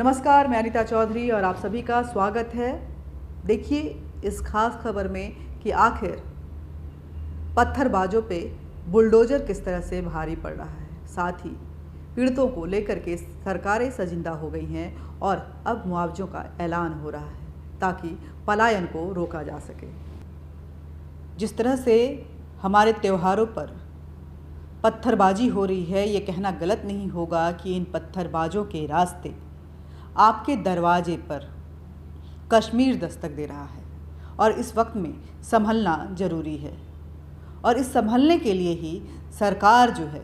नमस्कार, मैं अनीता चौधरी और आप सभी का स्वागत है। देखिए इस खास खबर में कि आखिर पत्थरबाजों पे बुलडोजर किस तरह से भारी पड़ रहा है। साथ ही पीड़ितों को लेकर के सरकारें सजिंदा हो गई हैं और अब मुआवजों का ऐलान हो रहा है ताकि पलायन को रोका जा सके। जिस तरह से हमारे त्योहारों पर पत्थरबाजी हो रही है, ये कहना गलत नहीं होगा कि इन पत्थरबाजों के रास्ते आपके दरवाजे पर कश्मीर दस्तक दे रहा है और इस वक्त में संभलना ज़रूरी है। और इस संभलने के लिए ही सरकार जो है,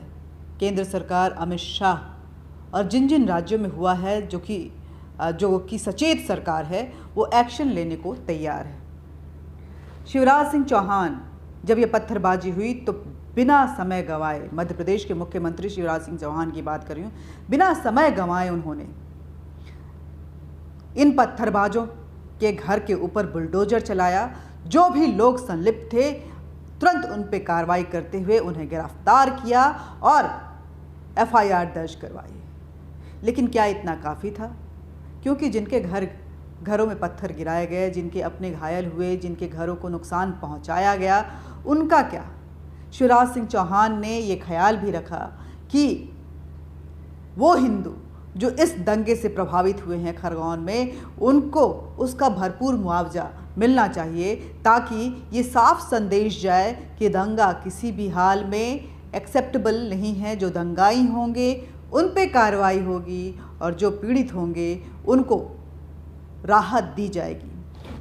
केंद्र सरकार, अमित शाह और जिन जिन राज्यों में हुआ है जो कि सचेत सरकार है, वो एक्शन लेने को तैयार है। शिवराज सिंह चौहान जब ये पत्थरबाजी हुई तो बिना समय गंवाए, मध्य प्रदेश के मुख्यमंत्री शिवराज सिंह चौहान की बात कर रही हूँ, बिना समय गंवाए उन्होंने इन पत्थरबाजों के घर के ऊपर बुलडोजर चलाया। जो भी लोग संलिप्त थे तुरंत उन पर कार्रवाई करते हुए उन्हें गिरफ्तार किया और FIR दर्ज करवाई। लेकिन क्या इतना काफ़ी था? क्योंकि जिनके घरों में पत्थर गिराए गए, जिनके अपने घायल हुए, जिनके घरों को नुकसान पहुंचाया गया, उनका क्या? शिवराज सिंह चौहान ने ये ख्याल भी रखा कि वो हिंदू जो इस दंगे से प्रभावित हुए हैं खरगोन में, उनको उसका भरपूर मुआवजा मिलना चाहिए ताकि ये साफ संदेश जाए कि दंगा किसी भी हाल में एक्सेप्टेबल नहीं है। जो दंगाई होंगे उन पे कार्रवाई होगी और जो पीड़ित होंगे उनको राहत दी जाएगी।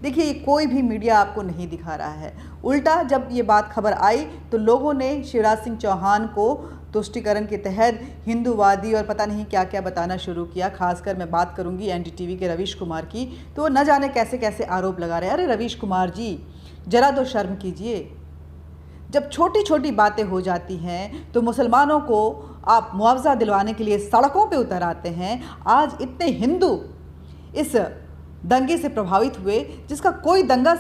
देखिए, कोई भी मीडिया आपको नहीं दिखा रहा है। उल्टा जब ये बात खबर आई तो लोगों ने शिवराज सिंह चौहान को तुष्टीकरण के तहत हिंदूवादी और पता नहीं क्या क्या बताना शुरू किया। खासकर मैं बात करूंगी NDTV के रवीश कुमार की, तो वो न जाने कैसे कैसे आरोप लगा रहे हैं। अरे रवीश कुमार जी, जरा तो शर्म कीजिए। जब छोटी छोटी बातें हो जाती हैं तो मुसलमानों को आप मुआवजा दिलवाने के लिए सड़कों पर उतर आते हैं। आज इतने हिंदू इस दंगे से प्रभावित हुए, जिसका कोई दंगा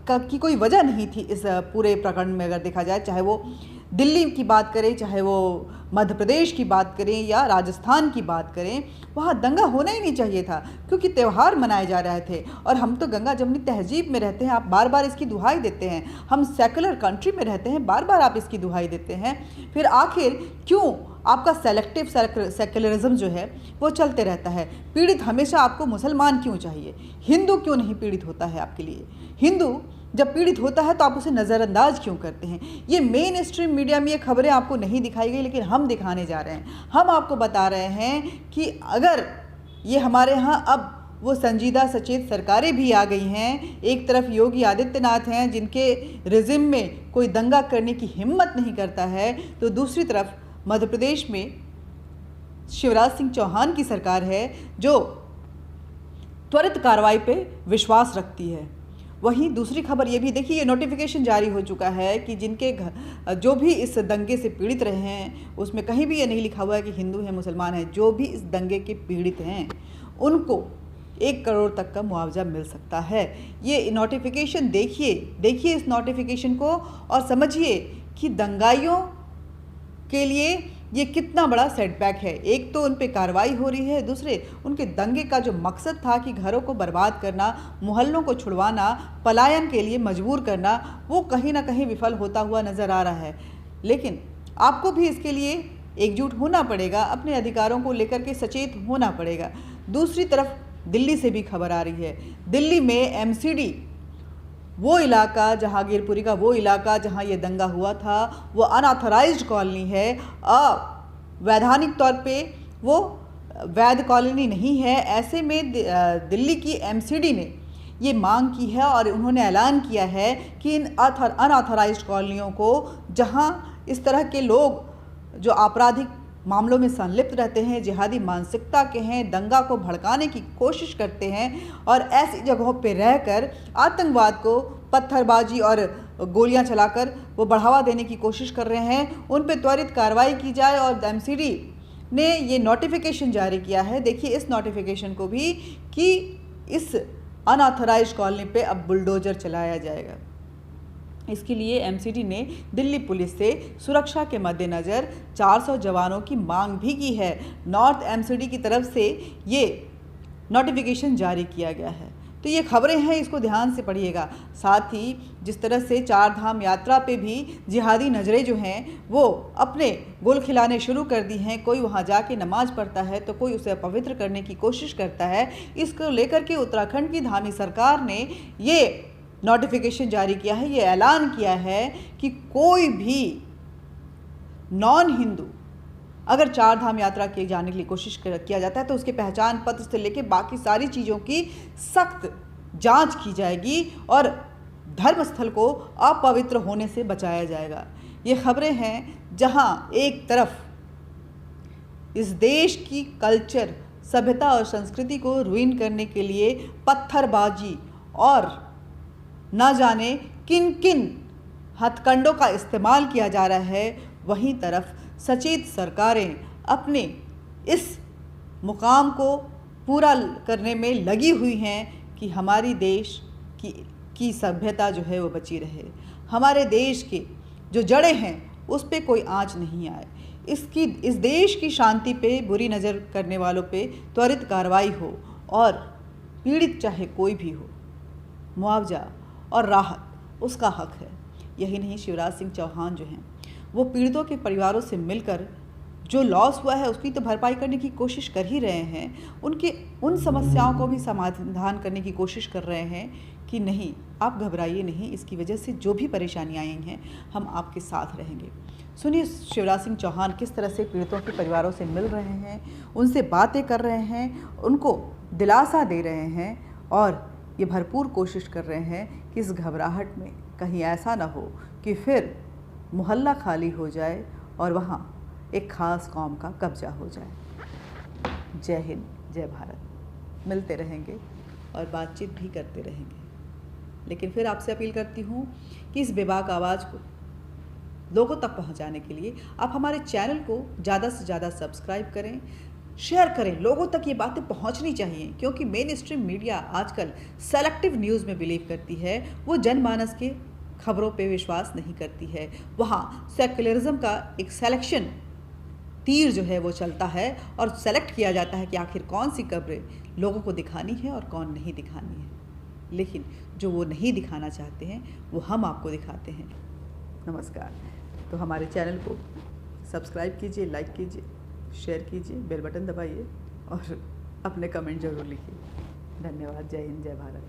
की कोई वजह नहीं थी इस पूरे प्रकरण में। अगर देखा जाए, चाहे वो दिल्ली की बात करें, चाहे वो मध्य प्रदेश की बात करें या राजस्थान की बात करें, वहाँ दंगा होना ही नहीं चाहिए था क्योंकि त्यौहार मनाए जा रहे थे। और हम तो गंगा जमुनी तहजीब में रहते हैं, आप बार बार इसकी दुहाई देते हैं। हम सेकुलर कंट्री में रहते हैं, बार बार आप इसकी दुहाई देते हैं। फिर आखिर क्यों आपका सेलेक्टिव सेकुलरिज्म जो है वो चलते रहता है? पीड़ित हमेशा आपको मुसलमान क्यों चाहिए? हिंदू क्यों नहीं पीड़ित होता है आपके लिए? हिंदू जब पीड़ित होता है तो आप उसे नज़रअंदाज क्यों करते हैं? ये मेन स्ट्रीम मीडिया में ये खबरें आपको नहीं दिखाई गई, लेकिन हम दिखाने जा रहे हैं। हम आपको बता रहे हैं कि अगर ये हमारे यहाँ अब वो संजीदा सचेत सरकारें भी आ गई हैं, एक तरफ योगी आदित्यनाथ हैं जिनके रिजिम में कोई दंगा करने की हिम्मत नहीं करता है, तो दूसरी तरफ मध्य प्रदेश में शिवराज सिंह चौहान की सरकार है जो त्वरित कार्रवाई पे विश्वास रखती है। वहीं दूसरी खबर ये भी देखिए, ये नोटिफिकेशन जारी हो चुका है कि जिनके जो भी इस दंगे से पीड़ित रहे हैं, उसमें कहीं भी ये नहीं लिखा हुआ है कि हिंदू है मुसलमान है, जो भी इस दंगे के पीड़ित हैं उनको 1 करोड़ तक का मुआवजा मिल सकता है। ये नोटिफिकेशन देखिए इस नोटिफिकेशन को और समझिए कि दंगाइयों के लिए ये कितना बड़ा सेटबैक है। एक तो उन पे कार्रवाई हो रही है, दूसरे उनके दंगे का जो मकसद था कि घरों को बर्बाद करना, मोहल्लों को छुड़वाना, पलायन के लिए मजबूर करना, वो कहीं ना कहीं विफल होता हुआ नज़र आ रहा है। लेकिन आपको भी इसके लिए एकजुट होना पड़ेगा, अपने अधिकारों को लेकर के सचेत होना पड़ेगा। दूसरी तरफ दिल्ली से भी खबर आ रही है। दिल्ली में MCD, वो इलाका जहांगीरपुरी का वो इलाका जहां ये दंगा हुआ था, वो अनऑथराइज्ड कॉलोनी है। अवैधानिक तौर पे वो वैध कॉलोनी नहीं है। ऐसे में दिल्ली की MCD ने ये मांग की है और उन्होंने ऐलान किया है कि इन अनऑथराइज्ड कॉलोनियों को, जहां इस तरह के लोग जो आपराधिक मामलों में संलिप्त रहते हैं, जिहादी मानसिकता के हैं, दंगा को भड़काने की कोशिश करते हैं और ऐसी जगहों पे रहकर आतंकवाद को पत्थरबाजी और गोलियां चलाकर वो बढ़ावा देने की कोशिश कर रहे हैं, उन पे त्वरित कार्रवाई की जाए। और MCD ने ये नोटिफिकेशन जारी किया है। देखिए इस नोटिफिकेशन को भी कि इस अनऑथराइज्ड कॉलोनी पे अब बुलडोजर चलाया जाएगा। इसके लिए एमसीडी ने दिल्ली पुलिस से सुरक्षा के मद्देनज़र 400 जवानों की मांग भी की है। नॉर्थ एमसीडी की तरफ से ये नोटिफिकेशन जारी किया गया है। तो ये खबरें हैं, इसको ध्यान से पढ़िएगा। साथ ही जिस तरह से चार धाम यात्रा पे भी जिहादी नज़रें जो हैं वो अपने गुल खिलाने शुरू कर दी हैं। कोई वहाँ जाके नमाज पढ़ता है तो कोई उसे अपवित्र करने की कोशिश करता है। इसको लेकर के उत्तराखंड की धामी सरकार ने ये नोटिफिकेशन जारी किया है, ये ऐलान किया है कि कोई भी नॉन हिंदू अगर चार धाम यात्रा के जाने के लिए कोशिश किया जाता है तो उसके पहचान पत्र से लेकर बाकी सारी चीज़ों की सख्त जांच की जाएगी और धर्मस्थल को अपवित्र होने से बचाया जाएगा। ये खबरें हैं जहां एक तरफ इस देश की कल्चर, सभ्यता और संस्कृति को रुइन करने के लिए पत्थरबाजी और न जाने किन किन हथकंडों का इस्तेमाल किया जा रहा है, वहीं तरफ सचेत सरकारें अपने इस मुकाम को पूरा करने में लगी हुई हैं कि हमारी देश की सभ्यता जो है वो बची रहे, हमारे देश के जो जड़ें हैं उस पे कोई आंच नहीं आए, इस देश की शांति पे बुरी नज़र करने वालों पे त्वरित कार्रवाई हो और पीड़ित चाहे कोई भी हो, मुआवजा और राहत उसका हक है। यही नहीं, शिवराज सिंह चौहान जो हैं वो पीड़ितों के परिवारों से मिलकर जो लॉस हुआ है उसकी तो भरपाई करने की कोशिश कर ही रहे हैं, उनके उन समस्याओं को भी समाधान करने की कोशिश कर रहे हैं कि नहीं, आप घबराइए नहीं, इसकी वजह से जो भी परेशानियाँ आई हैं हम आपके साथ रहेंगे। सुनिए शिवराज सिंह चौहान किस तरह से पीड़ितों के परिवारों से मिल रहे हैं, उनसे बातें कर रहे हैं, उनको दिलासा दे रहे हैं और ये भरपूर कोशिश कर रहे हैं कि इस घबराहट में कहीं ऐसा ना हो कि फिर मोहल्ला खाली हो जाए और वहाँ एक ख़ास कौम का कब्जा हो जाए। जय हिंद, जय भारत। मिलते रहेंगे और बातचीत भी करते रहेंगे, लेकिन फिर आपसे अपील करती हूँ कि इस बेबाक आवाज़ को लोगों तक पहुँचाने के लिए आप हमारे चैनल को ज़्यादा से ज़्यादा सब्सक्राइब करें, शेयर करें। लोगों तक ये बातें पहुंचनी चाहिए क्योंकि मेन स्ट्रीम मीडिया आजकल सेलेक्टिव न्यूज़ में बिलीव करती है, वो जनमानस के खबरों पे विश्वास नहीं करती है। वहाँ सेक्युलरिज्म का एक सिलेक्शन तीर जो है वो चलता है और सेलेक्ट किया जाता है कि आखिर कौन सी खबरें लोगों को दिखानी है और कौन नहीं दिखानी है। लेकिन जो वो नहीं दिखाना चाहते हैं वो हम आपको दिखाते हैं। नमस्कार। तो हमारे चैनल को सब्सक्राइब कीजिए, लाइक कीजिए, शेयर कीजिए, बेल बटन दबाइए और अपने कमेंट ज़रूर लिखिए। धन्यवाद। जय हिंद, जय भारत।